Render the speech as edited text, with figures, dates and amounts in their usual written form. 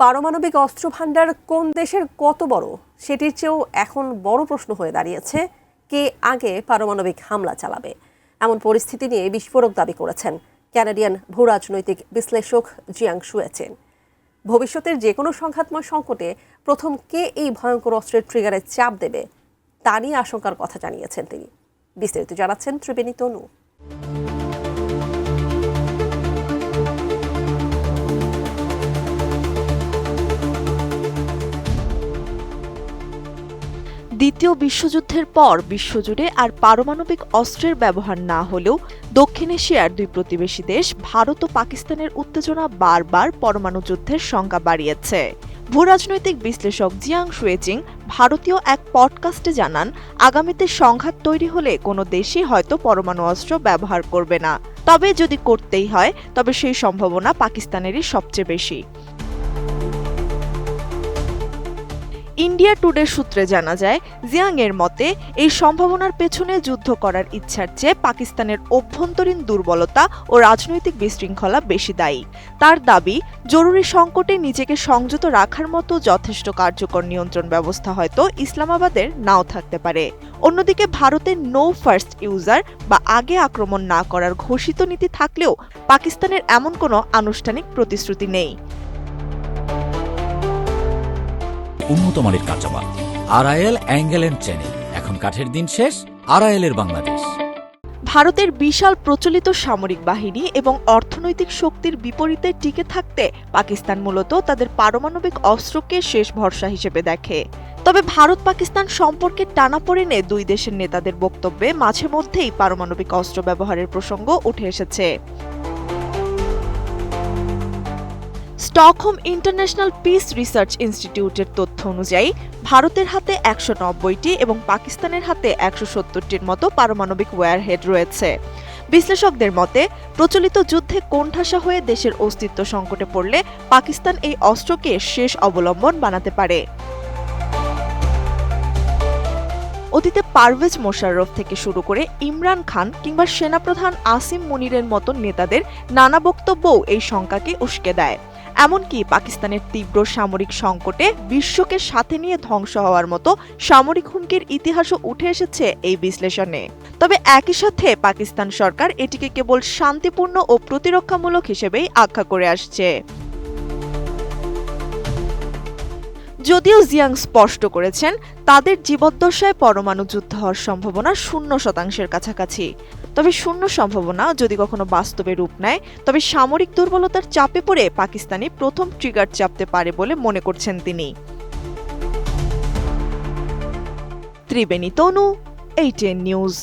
পারমাণবিক অস্ত্র ভান্ডার কোন দেশের কত বড় সেটির চেয়েও এখন বড় প্রশ্ন হয়ে দাঁড়িয়েছে কে আগে পারমাণবিক হামলা চালাবে। এমন পরিস্থিতি নিয়ে বিস্ফোরক দাবি করেছেন কানাডিয়ান ভূরাজনৈতিক বিশ্লেষক জিয়াং শুয়েচেন। ভবিষ্যতের যে কোনো সংঘাতময় সংকটে প্রথম কে এই ভয়ঙ্কর অস্ত্রের ট্রিগারে চাপ দেবে তা নিয়ে আশঙ্কার কথা জানিয়েছেন তিনি। বিস্তারিত জানাচ্ছেন ত্রিবেণী তনু। দ্বিতীয় বিশ্বযুদ্ধের পর বিশ্বজুড়ে আর পারমাণবিক অস্ত্রের ব্যবহার না হলেও দক্ষিণ এশিয়ার দুই প্রতিবেশী দেশ ভারত ও পাকিস্তানের উত্তেজনা বারবার পরমাণু যুদ্ধের সংখ্যা বাড়িয়েছে। ভূরাজনৈতিক বিশ্লেষক জিয়াং শুয়েচিং ভারতীয় এক পডকাস্টে জানান, আগামীতে সংঘাত তৈরি হলে কোনো দেশই হয়তো পরমাণু অস্ত্র ব্যবহার করবে না, তবে যদি করতেই হয় তবে সেই সম্ভাবনা পাকিস্তানেরই সবচেয়ে বেশি। ইন্ডিয়া টুডে সূত্রে জানা যায়, জিয়াং এর মতে এই সম্ভাবনার পেছনে যুদ্ধ করার ইচ্ছার চেয়ে পাকিস্তানের অভ্যন্তরীণ দুর্বলতা ও রাজনৈতিক বিশৃঙ্খলা বেশি দায়ী। তার দাবি, জরুরি সংকটে নিজেকে সংযত রাখার মতো যথেষ্ট কার্যকর নিয়ন্ত্রণ ব্যবস্থা হয়তো ইসলামাবাদের নাও থাকতে পারে। অন্যদিকে ভারতের নো ফার্স্ট ইউজার বা আগে আক্রমণ না করার ঘোষিত নীতি থাকলেও পাকিস্তানের এমন কোনো আনুষ্ঠানিক প্রতিশ্রুতি নেই। উন্নত মানের কাঁচামাল আরআইএল অ্যাঙ্গেল এন্ড চ্যানেল, এখন কাঠের দিন শেষ, আরআইএল এর বাংলাদেশ। ভারতের বিশাল প্রচলিত সামরিক বাহিনী এবং অর্থনৈতিক শক্তির বিপরীতে টিকে থাকতে পাকিস্তান মূলত তাদের পারমাণবিক অস্ত্রকে শেষ ভরসা হিসেবে দেখে। তবে ভারত পাকিস্তান সম্পর্কে টানাপোড়েনে দুই দেশের নেতাদের বক্তব্যে মাঝে মধ্যেই পারমাণবিক অস্ত্র ব্যবহারের প্রসঙ্গ উঠে এসেছে। স্টকহোম ইন্টারন্যাশনাল পিস রিসার্চ ইনস্টিটিউটের তথ্য অনুযায়ী ভারতের হাতে ১৯০টি এবং পাকিস্তানের হাতে ১৭০টির মতো পারমাণবিক ওয়্যারহেড রয়েছে। বিশ্লেষকদের মতে, প্রচলিত যুদ্ধে কোণঠাসা হয়ে দেশের অস্তিত্ব সংকটে পড়লে পাকিস্তান এই অস্ত্রকে শেষ অবলম্বন বানাতে পারে। অতীতে পারভেজ মোশাররফ থেকে শুরু করে ইমরান খান কিংবা সেনাপ্রধান আসিম মুনিরের মতো নেতাদের নানা বক্তব্যও এই শঙ্কাকে উস্কে দেয়। এমনকি পাকিস্তানের তীব্র সামরিক সংকটে বিশ্বকে সাথে নিয়ে ধ্বংস হওয়ার মতো সামরিক হুমকির ইতিহাসও উঠে এসেছে এই বিশ্লেষণে। তবে একই সাথে পাকিস্তান সরকার এটিকে কেবল শান্তিপূর্ণ ও প্রতিরক্ষামূলক হিসেবেই আখ্যা করে আসছে। যদিও জিয়াং স্পষ্ট করেছেন, তাদের জীবদ্দশায় পরমাণু যুদ্ধ হওয়ার সম্ভাবনা 0% কাছাকাছি। তবে শূন্য সম্ভাবনা যদি কখনো বাস্তবে রূপ নেয়, তবে সামরিক দুর্বলতার চাপে পড়ে পাকিস্তানি প্রথম ট্রিগার চাপতে পারে বলে মনে করছেন তিনি। ত্রিবেণী তনু, ATN নিউজ।